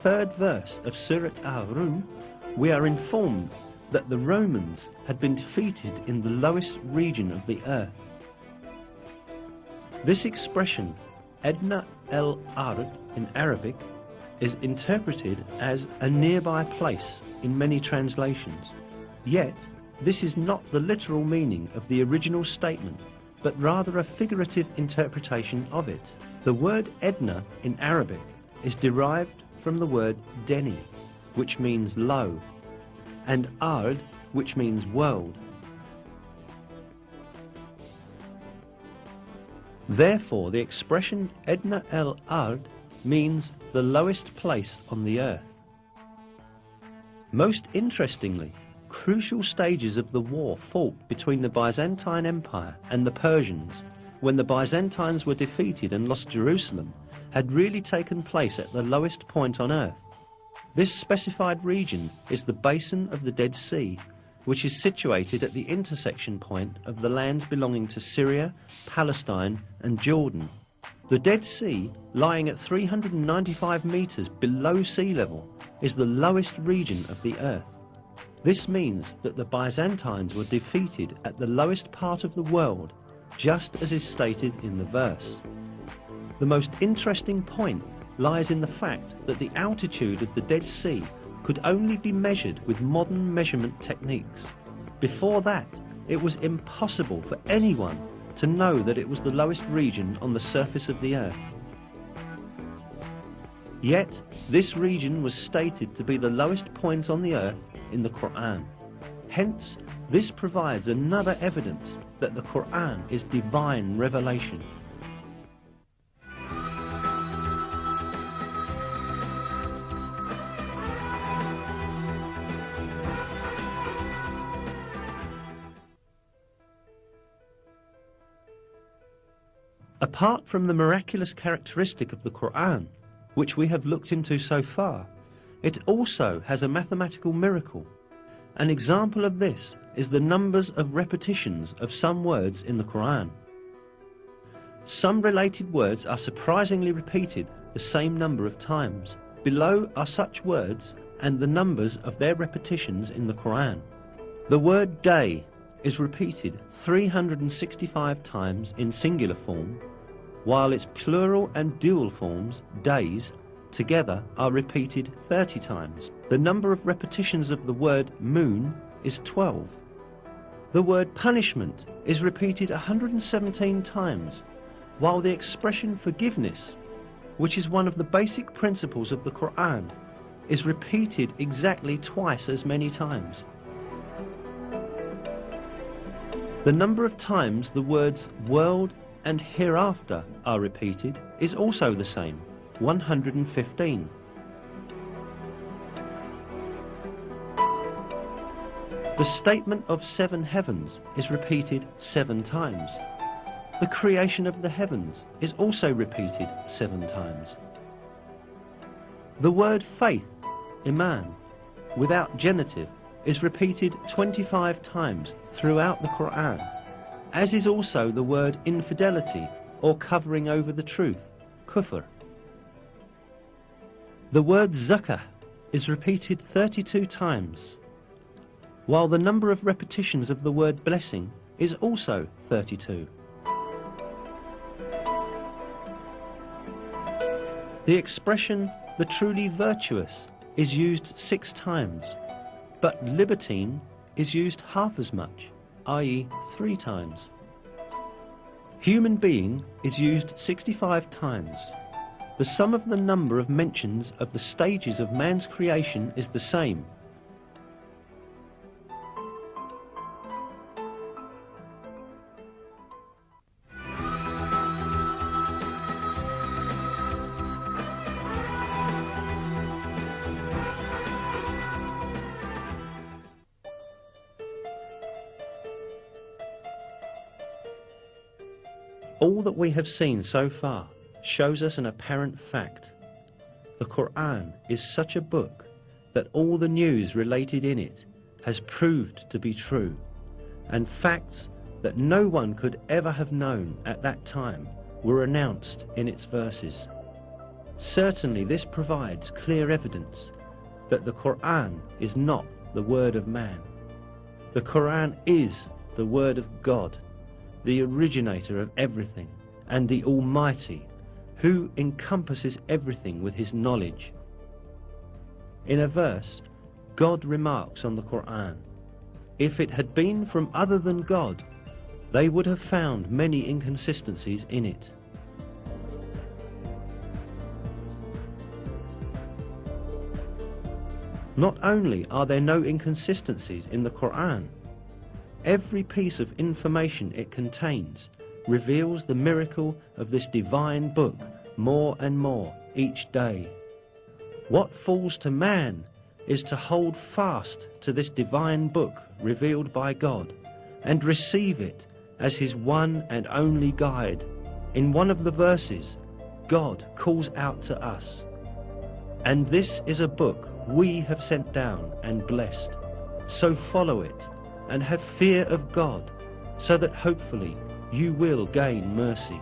third verse of Surat Al-Rum, we are informed that the Romans had been defeated in the lowest region of the earth. This expression, Adna al-Ard in Arabic, is interpreted as a nearby place in many translations. Yet, this is not the literal meaning of the original statement, but rather a figurative interpretation of it. The word Edna in Arabic is derived from the word Deni, which means low, and Ard, which means world. Therefore, the expression Edna al-Ard means the lowest place on the earth. Most interestingly, crucial stages of the war fought between the Byzantine Empire and the Persians, when the Byzantines were defeated and lost Jerusalem, had really taken place at the lowest point on earth. This specified region is the basin of the Dead Sea, which is situated at the intersection point of the lands belonging to Syria, Palestine and Jordan. The Dead Sea, lying at 395 meters below sea level, is the lowest region of the earth. This means that the Byzantines were defeated at the lowest part of the world, just as is stated in the verse. The most interesting point lies in the fact that the altitude of the Dead Sea could only be measured with modern measurement techniques. Before that, it was impossible for anyone to know that it was the lowest region on the surface of the earth. Yet, this region was stated to be the lowest point on the earth in the Quran. Hence, this provides another evidence that the Quran is divine revelation. Apart from the miraculous characteristic of the Quran, which we have looked into so far, it also has a mathematical miracle. An example of this is the numbers of repetitions of some words in the Quran. Some related words are surprisingly repeated the same number of times. Below are such words and the numbers of their repetitions in the Quran. The word day is repeated 365 times in singular form, while its plural and dual forms, days, together are repeated 30 times. The number of repetitions of the word moon is 12. The word punishment is repeated 117 times, while the expression forgiveness, which is one of the basic principles of the Quran, is repeated exactly twice as many times. The number of times the words world and hereafter are repeated is also the same, 115. The statement of 7 heavens is repeated 7 times. The creation of the heavens is also repeated 7 times. The word faith, iman, without genitive, is repeated 25 times throughout the Quran, as is also the word infidelity or covering over the truth, kufr. The word zakah is repeated 32 times, while the number of repetitions of the word blessing is also 32. The expression the truly virtuous is used 6 times, but libertine is used half as much, i.e. 3 times. Human being is used 65 times. The sum of the number of mentions of the stages of man's creation is the same. All that we have seen so far shows us an apparent fact. The Quran is such a book that all the news related in it has proved to be true, and facts that no one could ever have known at that time were announced in its verses. Certainly this provides clear evidence that the Quran is not the word of man. The Quran is the word of God, the originator of everything, and the Almighty, who encompasses everything with his knowledge. In a verse, God remarks on the Quran, "If it had been from other than God, they would have found many inconsistencies in it." Not only are there no inconsistencies in the Quran, every piece of information it contains reveals the miracle of this divine book more and more each day. What falls to man is to hold fast to this divine book revealed by God and receive it as his one and only guide. In one of the verses, God calls out to us, "And this is a book we have sent down and blessed. So follow it and have fear of God, so that hopefully you will gain mercy."